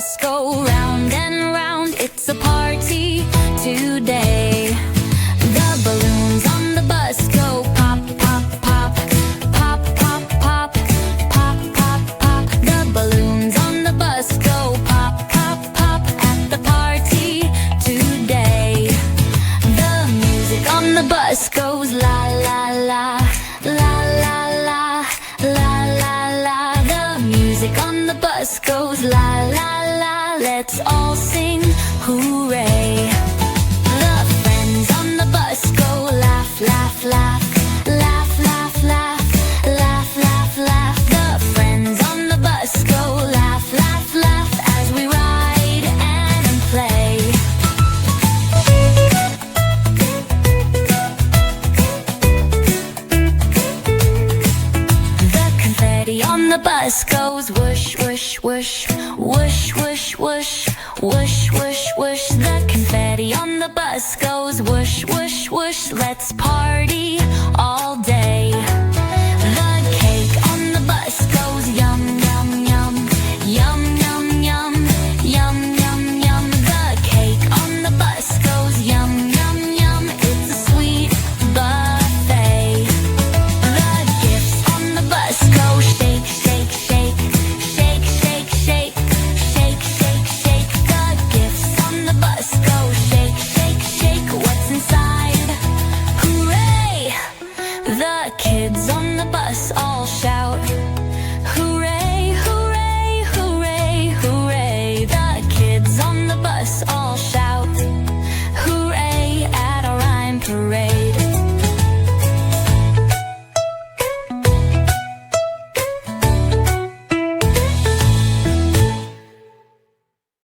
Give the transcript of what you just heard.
bus go round and round. It's a party today. The balloons on the bus go pop, pop, pop, pop, pop, pop, pop, pop, pop. The balloons on the bus go pop, pop, pop at the party today. The music on the bus goes la, la, la, la, la, la, la, la, la. The music on the bus goes la, la, la. Let's all sing hooray. The friends on the bus go laugh, laugh, laugh, laugh, laugh, laugh, laugh, laugh, laugh. The friends on the bus go laugh, laugh, laugh as we ride and play. The confetti on the bus goes whoosh, whoosh, whoosh, whoosh, whoosh, whoosh, whoosh, whoosh, whoosh. The confetti on the bus goes whoosh, whoosh,